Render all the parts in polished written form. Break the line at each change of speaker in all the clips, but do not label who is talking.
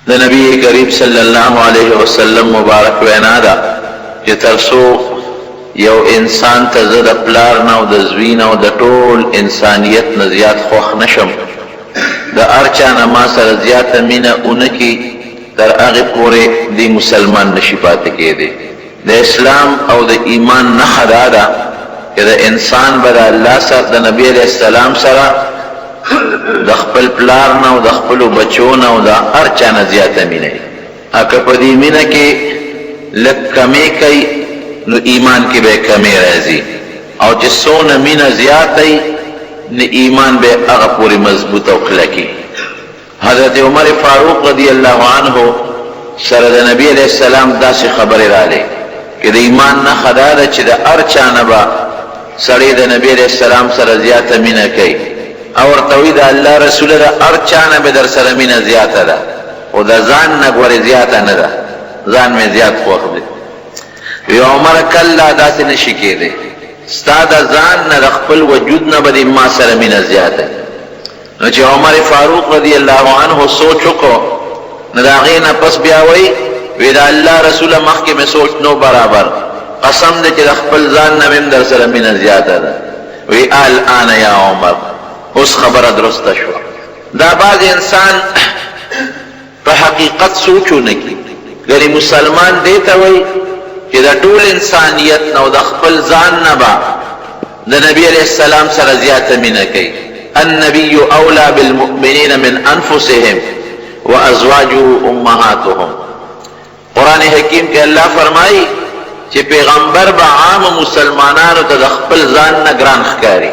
د نبی کریم صلی الله علیه وسلم مبارک وینا ده چې ترڅو یو انسان ته زه د پلار نه او د زوی نه او د ټول انسانیت نه زیات خوښ نشم، د هر چا نه ما سره زیاته مینه اونکي، تر هغې پورې دی مسلمان نشي پاتې کېدی. د اسلام او د ایمان نښه دا ده چې د انسان به د الله سره د نبی علیه السلام سره د خپل پلار نه او د خپلو بچو نه او د هر چا نه زیاته مینه وي. که په دې مینه کې لږ کمې کوي نو ایمان کې به کمې راځي، او چې څونه مینه زیاته وي نو ایمان به هغه پورې مضبوط او کلکي. حضرت عمر فاروق رضی الله عنه سره د نبی علیه السلام داسې خبرې راغلې چې د ایمان نښه دا ده چې د هر چا نه به سړی د نبی علیه السلام سره زیاته مینه کوي، او ورته وایي د الله رسوله د هر چا نه به در سره مینه زیاته ده، خو د ځان نه ګورې زیاته نه ده، ځان مې زیات خوښ دی. وی عمر کله داسې نشي کېدی، ستا د ځان نه د خپل وجود نه به دې ما سره مینه زیاته. نو چې عمر فاروق رضی الله عنه سوچ وکړو نو د هغې نه پس بیا وایي وی د الله رسوله مخکې مې سوچ نو برابر، قسم دی چې د خپل ځان نه مې در سره مینه زیاته ده. وی الآن یا عمر، اوس خبره درسته شوه. دا بعض انسان په حقیقت سوچ ونه کړي، ګنې مسلمان دی ته وایي چې د ټول انسانیت نه او د خپل ځان نه به د نبی علیه السلام سره زیاته مینه کوي. النبی اولی بالمؤمنین من انفسهم وازواجه امهاتهم. قرآن حکیم کې الله فرمایي چې پیغمبر به عام مسلمانانو ته د خپل ځان نه ګران ښکاري،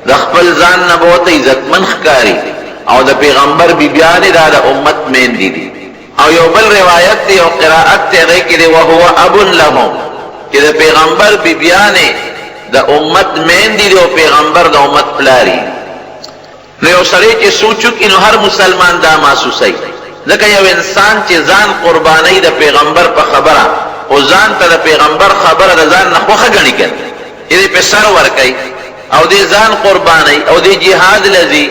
د خپل ځان نه به ورته عزتمن ښکاري، او د پیغمبر بیبیانې دا د امت میندې دي. او یو بل روایت دی او قرائت دی هغې کې دی وهو اب لهم، چې د پیغمبر بیبیانې د امت میندې دي او پیغمبر د امت پلاري. نو یو سړی چې سوچ وکړي نو هر مسلمان دا محسوسوي، ځکه یو انسان چې ځان قربانوي د پیغمبر په خبره او ځان ته د پیغمبر خبره د ځان نه خوښه ګڼي که نه، دې پې سر ورکوي او دې ځان قربانوي او دې جهاد لځي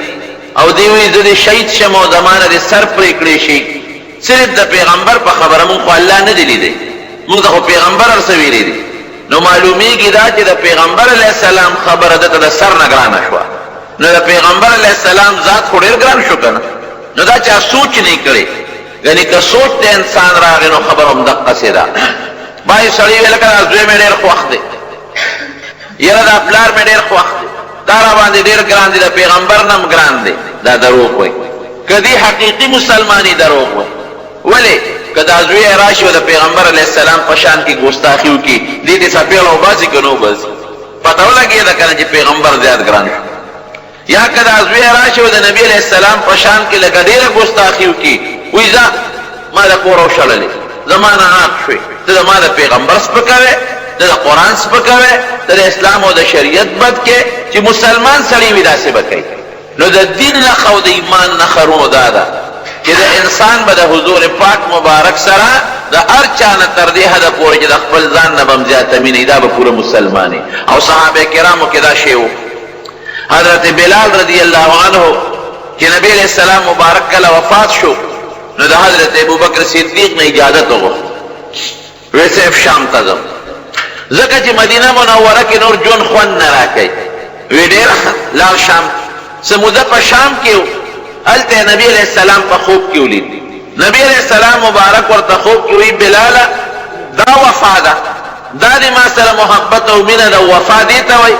او دې وایي زه دې شهید شم او زما نه دې سر پرې کړی شي، صرف د پیغمبر په خبره مونږ خو الله نه دی لیدی، مونږ ته خو پیغمبر هر څه ویلی دي. نو معلومیږي دا چې د پیغمبر علیه السلام خبره دته د سر نه ګرانه شوه، نو د پیغمبر علیه السلام ذات خو ډېر ګران شو که نه، نو دا چا سوچ نه کړی. یعنې که سوچ د انسان راغی نو خبره همدقسې ده. بعضې سړي ویل که دا زوی مې ډېر خوښ دی، یاره دا پلار مې ډېر خوښ دی، دا را باندې ډېر ګران دی، د پیغمبر نه هم ګران دی. دا دروغ وایي، که دې حقیقي مسلماني دروغ وایي. ولې که دا زوی یې راشي او د پیغمبر علیه السلام په شان کې ګستاخي وکړي، دې دې څپېړه وباسي که نه وباسي، پته ولګېده که نه چې پیغمبر زیات ګران شو. یا که دا زوی یې راشي او د نبي علیه السلام په شان کې لکه ډېره ګستاخي وکړي، وایي ځه ما د کور وشړلې، زما نه عاق شوې، ته زما د پیغمبر سپکوې، ته د قرآن سپکوې، ته د اسلام او د شریعت بد کې، چې مسلمان سړی وي داسې به کوي. نو د دین نښه او د ایمان نښه رونو دا ده چې د انسان به د حضور پاک مبارک سره د هر چا نه تر دې حده پورې چې د خپل ځان نه به هم زیاته مینه دا به پوره مسلمان او صحابه کرامو کې دا شی و. حضرت بلال رضی الله عنه چې نبی علیہ السلام مبارک کله وفات شو نو د حضرت ابوبکر صدیق نه اجازت وغوښته، وی صاحب شام ته ځم، ځکه چې مدینه منوره کې نور ژوند خوند نه راکوي. وی ډېر لاړ شام، څه موده په شام کې و، هلته نبی علیہ السلام په خوب کې ولید. نبی علیہ السلام مبارک ورته خوب کې وی بلاله دا وفا ده، دا دې ما سره محبت او مینه ده، وفا دې ته وایي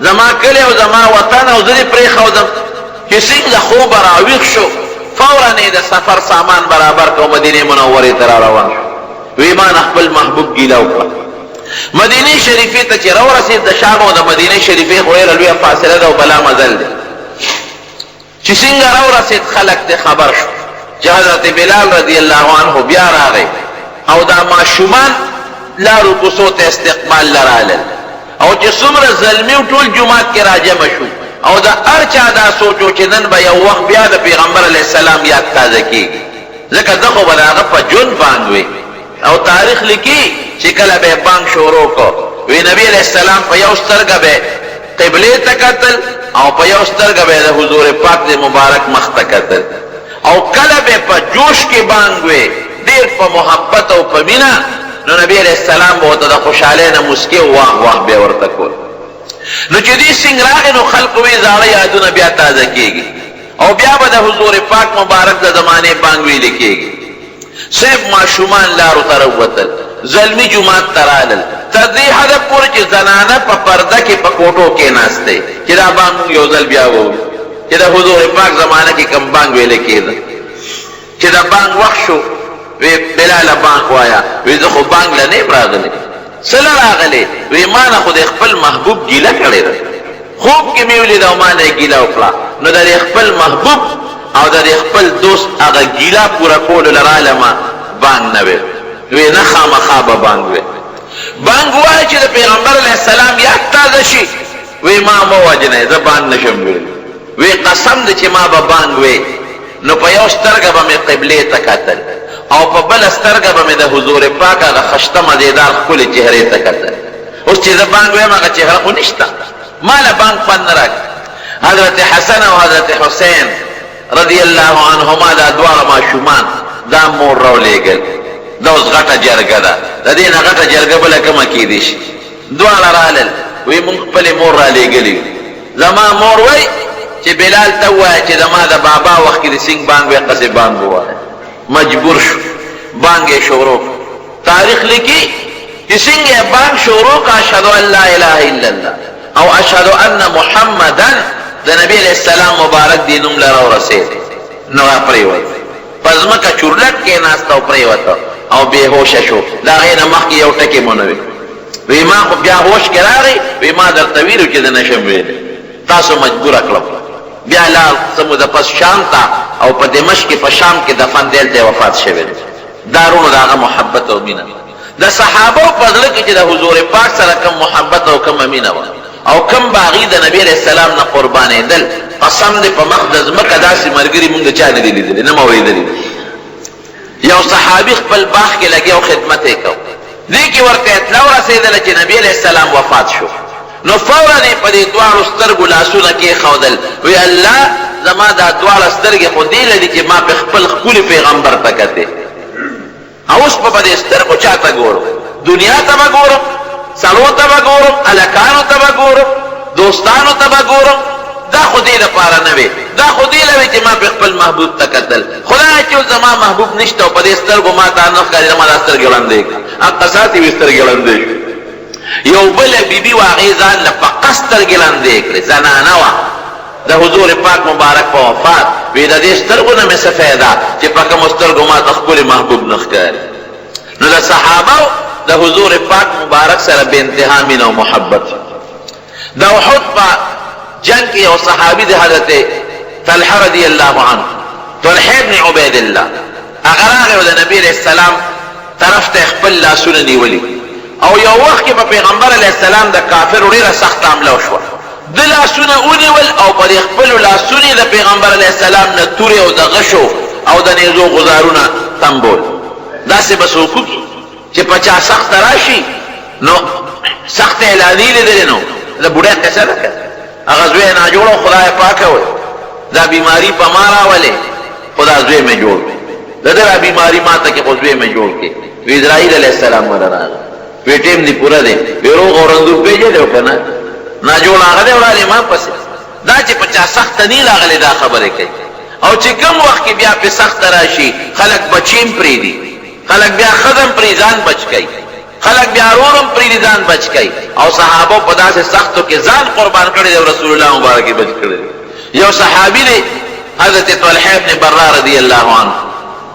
زما کلی او زما وطن او زه دې پرېښودم. چې څنګه خوبه راویښ شو فورا یې د سفر سامان برابر کړ او مدینې منورې ته را روان شو. وی ما نه خپل محبوب ګیله وکړه. مدینې شریفې ته چې راورسېد د شام او د مدینې شریفې خو ډېره لویه فاصله ده او بلا مزل دی. چې څنګه راورسېد خلک ته خبر شو چې حضرت بلال رضی الله عنه بیا راغی او دا ماشومان لارو کوڅو ته استقبال لرالل او چې څومره زلمي ټول جومات کې راجمع شو او دا هر چا دا سوچو چې نن به یو وخت بیا د پیغمبر علیه السلام یاد تازه کېږي، ځکه ده خو به د هغه په ژوند بانګ وي او تاریخ لیکي چې کله به یې بانګ شروع کړ وی نبی علیه السلام په یو سترګه به قبلې ته کتل او په یو سترګه به د حضور پاک د مبارک مخ ته کتل او کله به په جوش کې بانګ وې ډېر په محبت او په مینه، نو نبی علیہ السلام به ورته د خوشحالۍ نه مسکې واه واه بیا ورته کول. نو چې دې سنګ راغی نو خلکو وی زاړه یادونه بیا تازه کېږي او بیا به د حضور پاک مبارک د زمانې بانګ ویلې کېږي. صرف ماشومان لارو ته راووتل، زلمي جومات ته رالل، تر دې حده پورې چې زنانه په پرده کې په کوټو کېناستې چې دا بانګ موږ یو ځل بیا وو چې د حضور پاک زمانه کې کم بانګ ویلې کېده. چې د بانګ وخت شو وی بلاله بانګ وایا، وی زه خو بانګ له نه راغلی. څه له راغلی؟ وی ما نه خو د خپل محبوب ګیله کړې ده، خوب کې مې ولید او ما نه یې ګیله وکړه. نو د خپل محبوب او د خپل دوست هغه ګیله پوره کولو له رالمه بانګ نه وی. وی نه خامخا به بانګ وی. بانګ وایي چې د پیغمبر علیه السلام یاد تازه شي. وی ما مه وجنئ، زه بانګ نشم ویلی. وی قسم دی چې ما به بانګ وی، نو په یو سترګه به مې قبلې ته کتل او په بله سترګه به مې د حضور پاک هغه خشته مزېدار ښکلې چهرې ته کتل. اوس چې زه بانګ ویم هغه چهره خو نشته، ما له بانګ خوند نه راکړي. حضرت حسن او حضرت حسین رضی الله عنهما دا دواړه ماشومان دا مور راولېږل. دا اوس غټه جرګه ده، د دې نه غټه جرګه بله کومه کېدی شي. دواړه رالل، وی مونږ خپلې مور رالېږلي. زما مور وی چې بلال ته ووایه چې زما د بابا وخت کې د سینګ بانګ وی قصې بانګ ووایه. مجبور شو، بانګ یې شروع. تاریخ لیکي چې څنګه یې بانګ شروع کا اشهد ان لا اله الا الله او اشهد ان محمدا د نبی علیہ السلام مبارک دی نوم لره ورسېد. نو پرېوت، په ځمکه چورلټ کېناسته او پرېوته او بېهوشه شو. د هغې نه مخکې یو ټکې مو نه وي. وی ما خو بیا هوش کې راغی، وی ما درته ویلو چې زه نشم ویلی، تاسو مجبوره کړم. بیا لاړ څه موده پس شام ته او په دمشق کې په شام کې دفن دی، دلته وفات شوی دی. دا رونو د هغه محبت او مینه د صحابو په زړه کې چې د حضور پاک سره کم محبت او کم مینه وه او کم باغي د نبی علیہ السلام نه قربانېدل. قسم دی په مخ د ځمکه داسې ملګري مونږ د چا نه دي لیدلي، نه مو اورېدلي. یو صحابي خپل باغ کې لګیا او خدمت یې کو. دې کې ورته اطلاع ورسېدله چې نبی علیہ السلام وفات شو. نو فوراً یې په دې دواړو سترګو لاسونه کېښودل. وی الله زما دا دواړه سترګې خو دې لري چې ما په خپل ښکلي پیغمبر ته کتې. اوس په دې سترګو چا ته ګورم؟ دنیا ته به ګورم، سړو ته به ګورم، هلکانو ته به ګورم، دوستانو ته به ګورم؟ دا خو دې لپاره نه وي، دا خو دې له وي چې ما په خپل محبوب ته کتل. خدای چې زما محبوب نشته او په دې سترګو ما ته نه ښکاري، زما دا سترګې ړندې کړه. هغه ساتې وي سترګې ړندې شوې. یو بله بیبي وه، هغې ځان له پقه سترګې ړندې کړې، زنانه وه. د حضور پاک مبارک په وفات وی د دې سترګو نه مې څه فایده چې په کومو سترګو ما ته ښکلي محبوب نه ښکاري. نو د صحابو د حضور پاک مبارک سره بې انتها مینه او محبت. د احد په جنگ کې یو صحابي د حضرت طلحه رضی الله عنه، طلحه ابن عبید الله، هغه راغی او د نبي علیہ السلام طرف ته خپل لاسونه نیولي او یو وخت کې په پیغمبر علیہ السلام د کافرو ډېره سخته حمله وشوه. د لاسونه ونیول او په خپلو لاسونو د پیغمبر علیه السلام نه تورې او د غشو او د نیزو غزارونه تمبول. داسې به څوک وکړي چې په چا سخته راشي نو سخته اعلاني لیدلې نو د بوډۍ قصه ده که هغه زوی یې ناجوړه خدای پاکه وی دا بیماري په ما راولې خو دا زوی مې جوړ کړي، د ده دا بیماري ما ته کې خو زوی مې جوړ کړي. وی اسرائیل علیه السلام مله راغی، وی ټیم دې پوره دی، وی روغ او رندور پېژنې او که نه ناجوړ هغه دی وړاندې ما پسې. دا چې په چا سخته نی راغلی دا خبرې کوي او چې کوم وخت کې بیا پې سخته راشي خلک بچیم پرېږدي، خلک بیا ښځم پرې ځان بچ کوي، خلک بیا رورم پرېږدي ځان بچ کوي. او صحابو په داسې سختو کې ځان قربان کړی دی او رسول الله مبارک یې بچ کړی دی. یو صحابي دی حضرت طلحه ابن برا رضی الله عنه،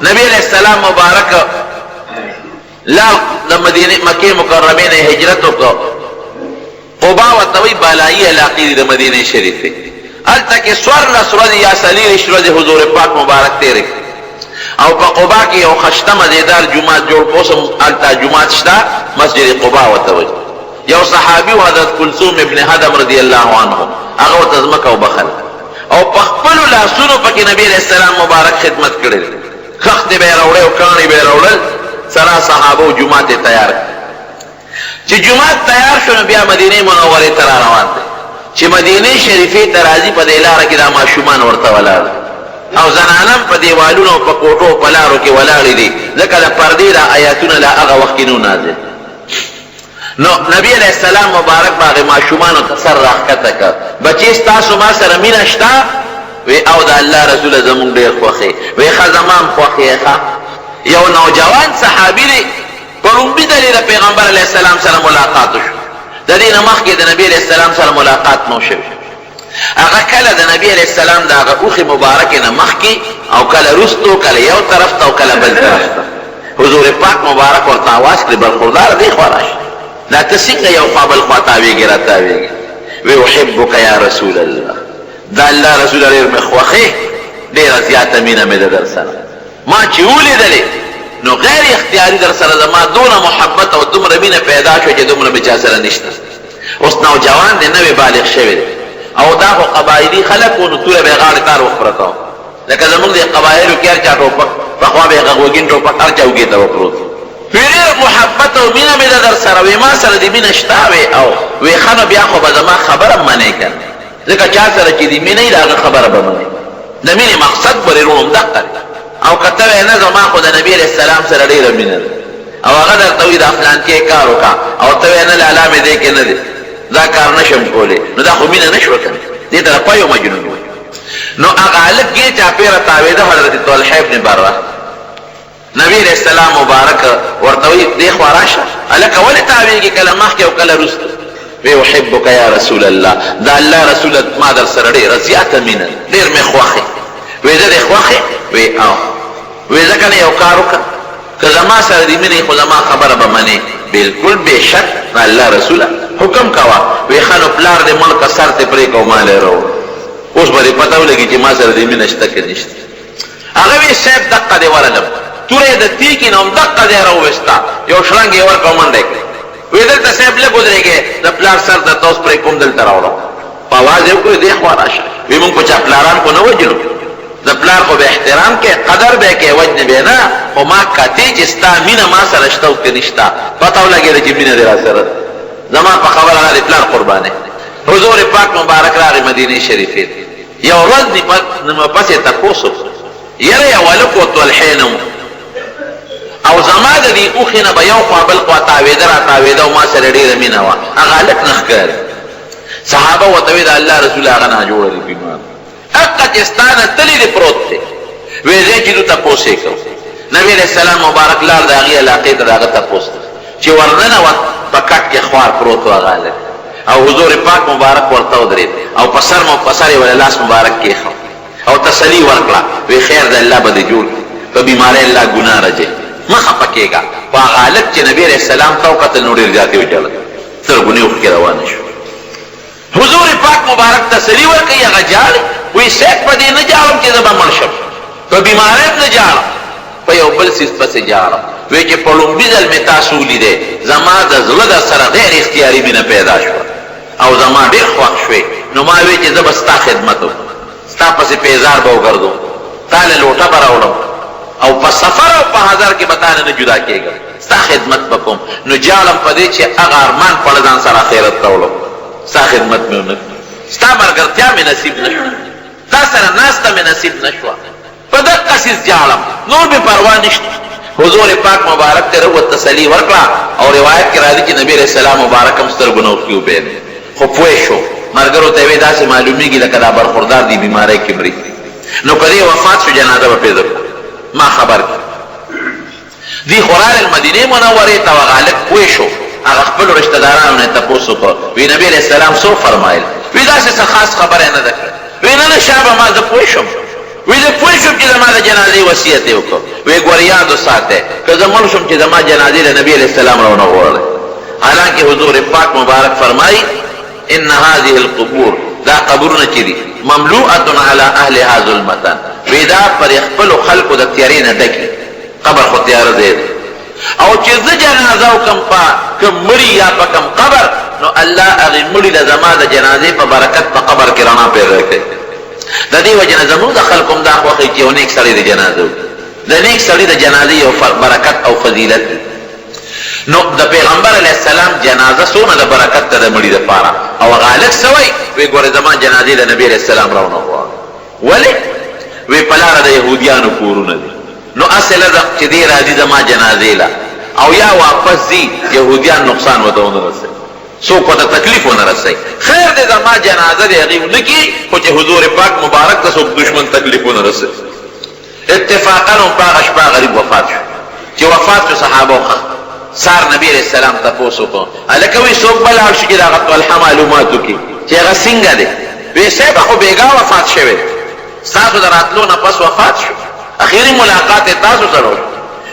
نبی علیہ السلام مبارک لا د مکې مکرمې نه هجرت وکړو. قبا ورته وایي بالایي علاقې دي د مدینې شریفې، هلته کې څوارلس ورځې یا څلېرویشت ورځې حضور پاک مبارک تېرې او په قبا کې یو خشته مزېدار جومات جوړ کړو. هلته جومات شته، مسجد قبا ورته وایي. یو صحابي و حضرت کلثوم ابن هدم رضی الله عنه، هغه ورته ځمکه وبخل او په خپلو لاسونو پکې نبي علیہ السلام مبارک خدمت کړی. خښتې به یې راوړی او کاڼي به یې راوړل، سره صحابو جومات یې تیار کړ. چې جومات تیار شو نو بیا مدینې منورې ته را روان دی. چې مدینې شریفې ته راځي په دې لاره کې دا ماشومان ورته ولاړ او زنانم په دیوالونو او په کوټو په لارو کې ولاړې دي ځکه د پردې دا آیاتونه لا هغه وخت کې نو نازل. نو نبی علیہ السلام مبارک باغ ماشومانو ته سر راښکته کړ، بچی ستاسو ما سره مینه شته؟ وی او د الله رسول زمونږ ډېر خوښې. وی ښه زما هم خوښې ښه. یو نوجوان صحابي دی په لومړي ځل د پیغمبر علیه السلام سره ملاقات وشو. د دې نه مخکې د نبی علیه السلام سره ملاقات نه شوی. هغه کله د نبی علیه السلام د هغه اوښې مبارکې نه مخکې او کله وروستو، کله یو طرف ته او کله بل طرف ته. حضور پاک مبارک ورته اواز کړې برخورداره دې خوا راشه، دا ته څنګه یو خوا بل خوا تاویږې را تاویږې. وی احبک یا رسول الله، دا الله رسول ډېر مې خوښې، ډېره زیاته مینه مې ده در سره. ما چې ولیدلې نو غیر اختیاري در سره زما دونه محبت او دومره مینه پیدا شوه چې دومره مې چا سره نشته. اوس نوجوان دی، نوی بالغ شوی دی او دا خو قبایلي خلک وو، نو توره به یې غاړې تار وخوره کوه. لکه زمونږ د قبایلو کې هر چا ټوپک، پخوا به یې غوږین ټوپک هر چا اوږې ته وپروت. وی ډېر محبت او مینه مې ده در سره. وی ما سره دې مینه شته؟ وی او. وی ښه نو بیا خو به زما خبره منې که نه، ځکه چا سره چې دې مینه وي د هغه خبره به منې. د مینې مقصد به ورونو همدقه دی. او که ته وی نه زما خو د نبي علیه السلام سره ډېره مینه ده او هغه درته وي دا فلانکې کار وکړه او ته وی نه لالا مې دی کې نه دی، دا کار نشم کولی، نو دا خو مینه نه شوه که نه، دې ته رپی او مجنون وایي. نو هغه هلک یې چاپېره تاوېده حضرت طلحه ابن بره. نبی علیہ السلام مبارک ورته وی دې خوا راشه، هلکه ولې تاوېږي کله مخکې او کله وروسته؟ وی احبک یا رسول الله، دا الله رسول ما در سره ډېره زیاته مینه، ډېر مې خوښې. وی زه دې خوښې؟ وی او. وی ځکه نه یو کار وکړه، که زما سره دې مینه خو زما خبره به منې. بلکل بېشک الله رسوله حکم کوه. وی ښه نو پلار دې مړ که سر دې پرې که او ما لې راوړه، اوس به دې پته ولګي چې ما سره دې مینه شته که نشته. هغه وی صاحب دقه دې ورغلم، توره د تیکې نه هم دقه دی راوویسته، یو شرنګ یې ورکړه او منډه یې کړې. وی دلته صاحب لږ ودرېږې، د پلار سر درته اوس پرې کوم دلته راوړم. په اواز یې وکړې دې خوا راشه. وی مونږ په چا پلاران خو نه وجلو، د پلار خو به احترام کې قدر به کې وجنې به نه، خو ما کتې چې ستا مینه ما سره شته او که نشته، پته ولګېده چې مینه دې را سره زما په خبره نه د پلار قربانې. حضور پاک مبارک راغی مدینې شریفې ته. یو ورځ نو پسې تپوس وکړو، یره یو هلک و طلحې نه او زما د دې اوښې نه به یو خوا بل خوا تاوېده را تاوېده او ما سره ډېره مینه وه. هغه هلک نه ښکاري. صحابه ورته وی د الله رسول هغه ناجوړه دی، بیمار حقه چې ستا نه تللی دی پروت دی. وی ځای چې دو تپوس یې کوو. نبي علیه السلام مبارک لاړ د هغې علاقې ته د هغه تپوس ته چې ورننوت په کټ کې خوار پروت و هغه هلک او حضور پاک مبارک ورته ودرېد او په سر یې ولې لاس مبارک کېښود او تسلي ورکړه. وی خیر د الله به دې جوړ په بیمارۍ الله ګناه رجې مه خفه کېږه. په هغه هلک چې نبي علیه السلام ته وکتل نو ډېر زیاتې وچلل، سترګونې اوښکې روانې شو. حضور پاک مبارک تسلي ورکوي، هغه جاړي. وی صاحب په دې نه جاړم چې زه به مړ شم، په بیمارۍ نه جاړم، په یو بل څیز پسې جاړم. وی چې په لومړي ځل مې تاسو ولیدې، زما د زړه در سره غیر اختیاري مینه پیدا شوه او زما ډېر خوښ شوې. نو ما وی چې زه به ستا خدمت وکړم، ستا پسې پیزار به وګرځم، تا له لوټه به راوړم او په سفر او په حضر کې به تا نه جدا کېږم، ستا خدمت به کوم. نو جاړم په دې چې هغه ارمان پړه ځان سره آخرت ته وړم، ستا خدمت مې ونه کړه، ستا ملګرتیا مې نصیب نه شوه، تا سره ناسته مې نصیب نه شوه، په دقه څیز جاړم، نور مې پروا نشته. حضور پاک مبارک ته روت تسلي ورکړه او روایت کې راځي چې نبي علیه السلام مبارک هم سترګو نه اوښکې وبهېدې، خو پوه شو. ملګرو ته یې وی داسې معلومېږي لکه دا برخوردار دی بیمارۍ کې مري. نو که دې وفات شو جنازه به پرې درکړو، ما خبر کړ. دی خو رالل مدینې منورې ته، هغه هلک پوه شو، هغه خپلو رشته دارانو نه تپوس وکړ. وی نبي علیه السلام څه فرمایل؟ وی داسې څه خاص خبره یې نه ده کړې. وی نه نه شابه ما زه پوه شم، وی زه پوه شم چې زما د جنازې وصیت یې وکړ. وی ګور یاد وساتئ که زه مړ شم چې زما جنازې له نبي علیه السلام راونه غواړئ. حالانکه حضور پاک مبارک فرمایي ان هذه القبور، دا قبرونه چې دي مملوءة على اهلها ظلمة، وی دا پر خپلو خلکو د تیارې نه ډکي. قبر خو تیاره ځای دی او چې زه جنازه وکړم په کوم مړي یا په کوم قبر، نو الله هغې مړي له زما د جنازې په برکت په قبر کې رڼا پیدا کوي. د دې وجې نه زموږ د خلکو هم دا خوښوي چې یو نیک سړی د جنازه وکړي. د نیک سړي د جنازې یو برکت او فضیلت دی. نو د پیغمبر علیه السلام جنازه څومره د برکت ته د مړي دپاره، او هغه هلک څه وایي؟ وی ګورې زما جنازې د نبي علیه السلام راونه غواړم. ولې؟ وی پلاره د یهودیانو کورونه دي نو اصله چې دی راځي زما جنازې له او یا واپس ځي یهودیان نقصان ورته ونه رسوي څوک ورته تکلیف ونه رسوي خیر دی زما جنازه دی هغې ونه کړي خو چې حضور پاک مبارک ته څوک دشمن تکلیف ونه رسوي اتفاقا هم په هغه شپه غریب وفات شو چې وفات شو صحابه سار نبی علیہ السلام تپوس وکړو هلکه وایي څوک به لاړ شي چې د هغه طلحه معلومات وکړي چې هغه څنګه دی وایي صاحبه خو بېګا وفات شوی ستاسو د راتلو نه پس وفات شو اخري ملاقات یې تاسو سره وشو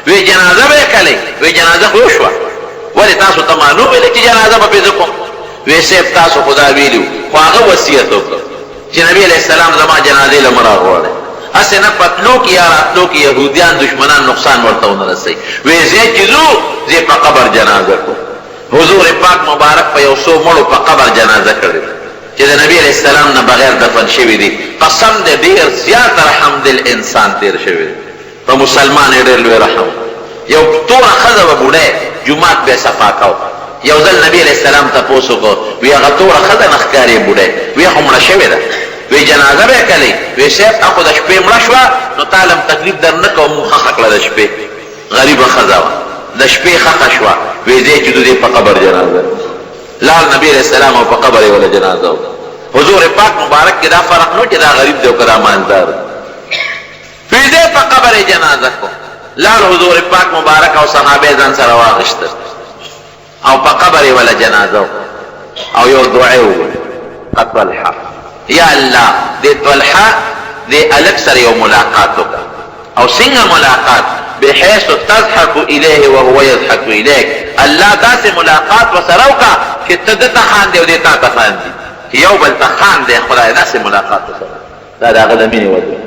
وی جنازه به کلی وی جنازه خو شوه ولې تاسو ته معلوم ویلې چې جنازه به پې زه کوم وی صاحب تاسو خدا ویلي خو هغه وصیت وکړ چې نبي علیه السلام زما جنازې له مه راغواړئ هسې نه پتلو کې یا راتلو کې یهودیان دشمنان نقصان ورته ونه رسوي وی زه چې ځو زه په قبر جنازه کوم حضور پاک مبارک په یو څو مړو په قبر جنازه کړې چې د نبي علیه السلام نه بغیر دفن شوي دي قسم دی ډېر زیات رحم دل انسان تېر شوی دی په مسلمان یې ډېر لوی رحم یو توره ښځه به بوډۍ جومات به یې صفا کو یو ځل نبي علیه السلام تپوس وکړو وی هغه توره ښځه نه ښکاري بوډۍ وی خو مړه شوې ده وی جنازه به یې کلی وی صاحب اخو د شپې مړه شوه نو تا لم تکلیف در نه کوم خښه کړه د شپې غریبه ښځه وه د شپې خښه شوه وی ځې چې دو دې په قبر جنازه لال نبی علیہ السلام او په قبر یې ولا جنازه حضور پاک مبارک کې دا فرق نو چې دا غریب دی او که دا مالدار وی دې په قبر یې جنازه کو لال حضور پاک مبارک او صحابه ځان سره واغشتل او په قبر یې ولا جنازه او یو دعا یې وکړه طلحه یا الله دې طلحه دې الګ سره یو ملاقات وکړه او څنګه ملاقات بحيث تضحك إليه وهو يضحك إليك الله داسې ملاقات وسره وکړه چې ته ده ته خاندې او دې تا ته خاندي یو بل ته خاندې خدای داسې ملاقات وسره دا د هغه د مینې وجه